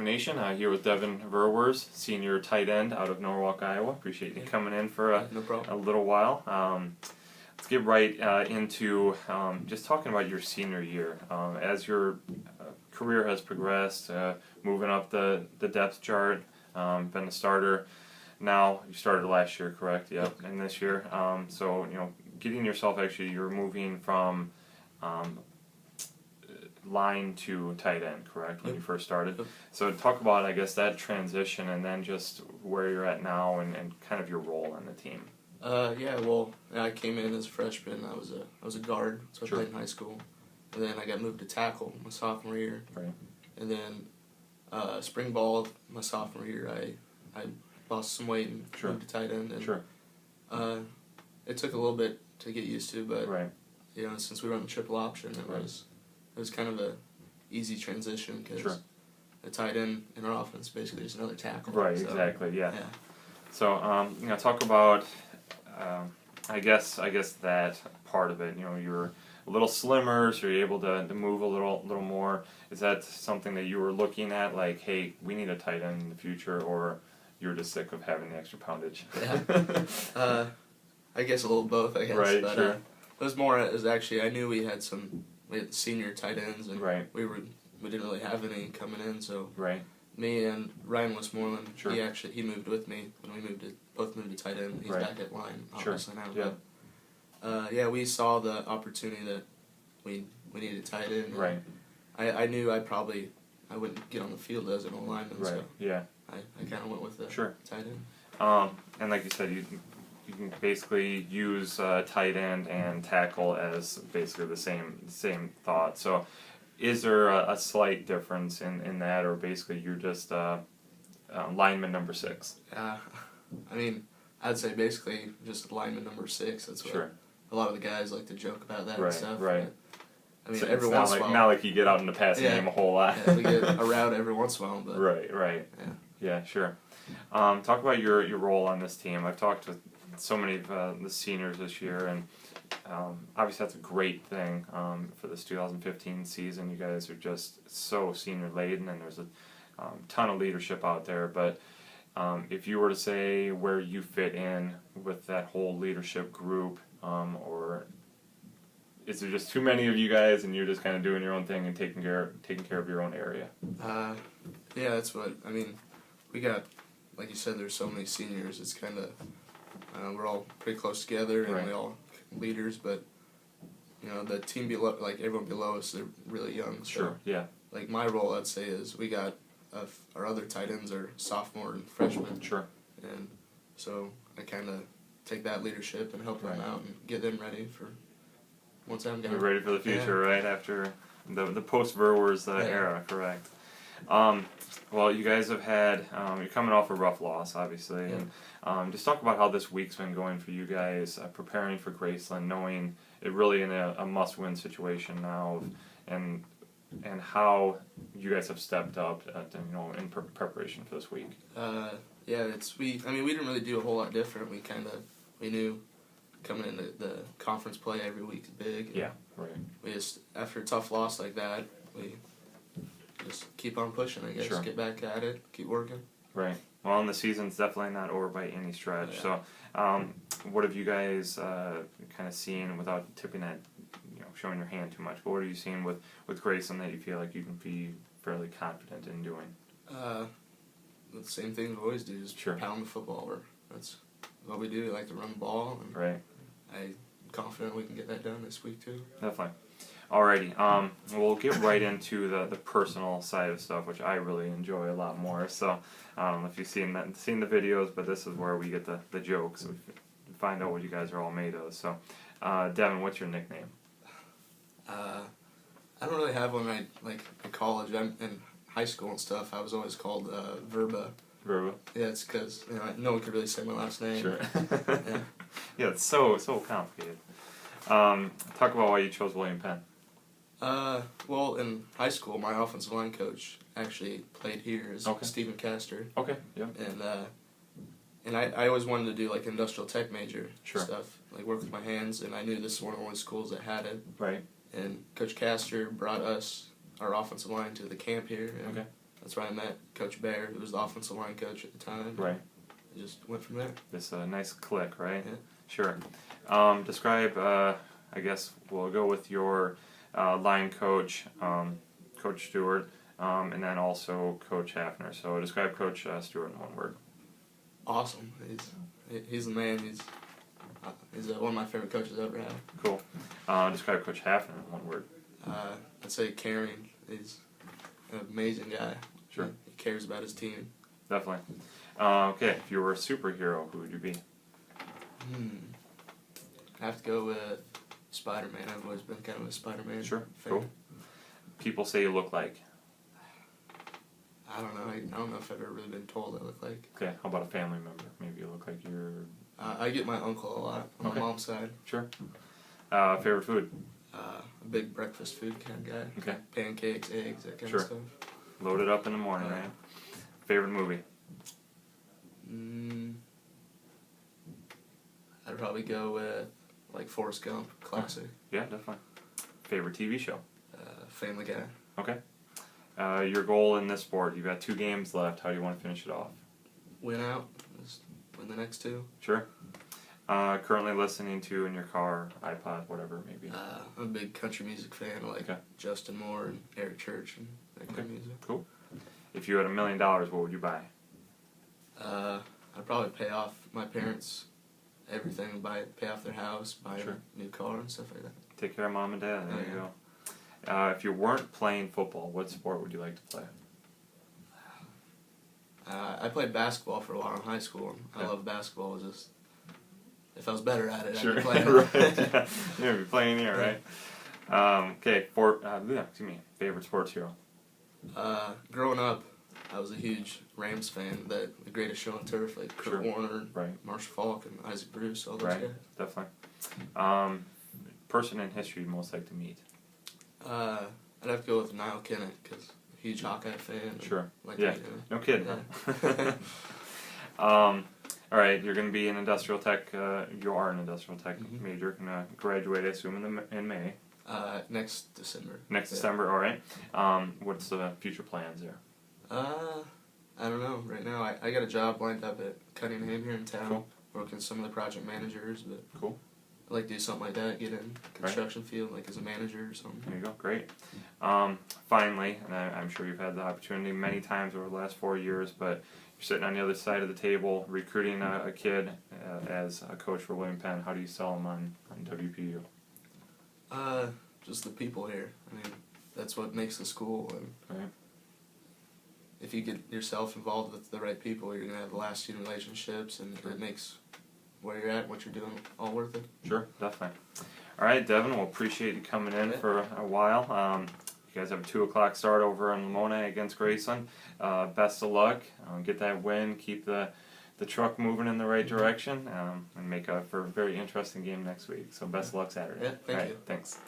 Husker Nation. Here with Devin Verwers, senior tight end out of Norwalk, Iowa. Appreciate you coming in for a little while. Let's get right into just talking about your senior year. As your career has progressed, moving up the depth chart, been a starter. Now, you started last year, correct? Yep, and this year. So, getting yourself you're moving from line to tight end, correct, when you first started? So talk about, I guess, that transition and then just where you're at now and kind of your role on the team. I came in as a freshman. I was a guard, so I played in high school. And then I got moved to tackle my sophomore year. Right. And then spring ball my sophomore year, I lost some weight and moved to tight end. And, it took a little bit to get used to, but since we were on the triple option, it was kind of a easy transition because the tight end in our offense basically is another tackle. Right, so, exactly, yeah. So, talk about, I guess that part of it. You're a little slimmer, so you're able to move a little more. Is that something that you were looking at, like, hey, we need a tight end in the future, or you're just sick of having the extra poundage? Yeah. I guess a little both, I guess. Right, but, sure. It was actually, I knew we had senior tight ends, and we didn't really have any coming in, so me and Ryan Westmoreland, he moved with me when we both moved to tight end. He's back at line, obviously now. But, we saw the opportunity that we needed a tight end. Right. I knew I wouldn't get on the field as an O-lineman, so I kind of went with the tight end. And like you said, you can basically use tight end and tackle as basically the same thought. So is there a slight difference in that, or basically you're just lineman number 6? I'd say basically just lineman number 6. That's what a lot of the guys like to joke about that and stuff. Right. But, So every it's once in a while. not like you get out in the passing game a whole lot. We get a route every once in a while. But, Right. Yeah, sure. Talk about your role on this team. I've talked with so many of the seniors this year, and obviously that's a great thing for this 2015 season. You guys are just so senior laden, and there's a ton of leadership out there. But if you were to say where you fit in with that whole leadership group, or is there just too many of you guys and you're just kind of doing your own thing and taking care of your own area? That's what we got. Like you said, there's so many seniors. It's kind of we're all pretty close together, and we all leaders. But the team below, like everyone below us, they're really young. So, like my role, I'd say, is we got our other tight ends are sophomore and freshmen. And so I kind of take that leadership and help them out and get them ready for once I'm done. Ready for the future, right after the post Verwers era, correct? Well, you guys have had, you're coming off a rough loss, obviously, and just talk about how this week's been going for you guys, preparing for Graceland, knowing it really in a must-win situation now, and how you guys have stepped up, in preparation for this week. We didn't really do a whole lot different. We knew coming into the conference play every week is big. We just, after a tough loss like that, we just keep on pushing, I guess. Get back at it, keep working. Right. Well, and the season's definitely not over by any stretch. So, what have you guys kind of seen, without tipping that, showing your hand too much, but what are you seeing with Grayson that you feel like you can be fairly confident in doing? The same thing we always do, just pound the football. That's what we do. We like to run the ball. And I'm confident we can get that done this week, too. Definitely. Alrighty, we'll get right into the personal side of stuff, which I really enjoy a lot more. So, I don't know if you've seen the videos, but this is where we get the jokes. We find out what you guys are all made of. So, Devin, what's your nickname? I don't really have one. In college, in high school and stuff, I was always called Verba. Verba? Yeah, it's because no one could really say my last name. Sure. Yeah, it's so complicated. Talk about why you chose William Penn. Well, in high school, my offensive line coach actually played here as Stephen Castor. Okay, yeah. And I always wanted to do like industrial tech major stuff, like work with my hands, and I knew this is one of the only schools that had it. Right. And Coach Castor brought our offensive line to the camp here. And that's where I met Coach Bear, who was the offensive line coach at the time. Right. I just went from there. This nice click, right? Yeah. Sure. Describe, I guess we'll go with your line coach, Coach Stewart, and then also Coach Hafner. So describe Coach Stewart in one word. Awesome. He's the man. He's one of my favorite coaches I've ever had. Cool. Describe Coach Hafner in one word. I'd say caring. He's an amazing guy. Sure. He cares about his team. Definitely. Okay, if you were a superhero, who would you be? I have to go with Spider-Man. I've always been kind of a Spider-Man Sure. fan. Cool. People say you look like. I don't know. I don't know if I've ever really been told I look like. Okay, how about a family member? Maybe you look like you're... I get my uncle a lot on my mom's side. Sure. Favorite food? A big breakfast food kind of guy. Okay. Pancakes, eggs, that kind Sure. of stuff. Load it up in the morning, right? Favorite movie? I'd probably go with like Forrest Gump, classic. Yeah, definitely. Favorite TV show? Family Guy. Okay. Your goal in this sport, you've got 2 games left. How do you want to finish it off? Win out. Just win the next 2. Sure. Currently listening to in your car, iPod, whatever it may be. I'm a big country music fan, like Justin Moore and Eric Church and that kind of music. Cool. If you had $1 million, what would you buy? I'd probably pay off my parents everything, pay off their house, buy Sure. a new car and stuff like that. Take care of mom and dad. There you go. If you weren't playing football, what sport would you like to play? I played basketball for a while in high school. I love basketball. Just if I was better at it, Sure. I'd be playing. Right. You'd be playing here, right? Okay. Favorite sports hero? Growing up, I was a huge Rams fan. The greatest show on turf, like Kurt Warner, Marshall Faulk, and Isaac Bruce, all those guys. Definitely. Person in history you'd most like to meet? I'd have to go with Niall Kinnick, because huge Hawkeye fan. Sure. Like No kidding. Yeah. All right, you're going to be an industrial tech. You are an industrial tech major. Going to graduate, I assume, in May. Next December. December. All right. What's the future plans there? I don't know. Right now, I got a job lined up at Cunningham here in town. Cool. Working with some of the project managers, but cool. I'd like to do something like that. Get in construction field, like as a manager or something. There you go. Great. Finally, and I'm sure you've had the opportunity many times over the last 4 years, but you're sitting on the other side of the table recruiting a kid as a coach for William Penn. How do you sell him on WPU? Just the people here. I mean, that's what makes the school. And if you get yourself involved with the right people, you're going to have lasting relationships, and it makes where you're at, what you're doing, all worth it. Sure, definitely. All right, Devin, we'll appreciate you coming in for a while. You guys have a 2 o'clock start over in Lamona against Graceland. Best of luck. Get that win. Keep the truck moving in the right direction, and make for a very interesting game next week. So best of luck Saturday. Yeah, thank you. Thanks.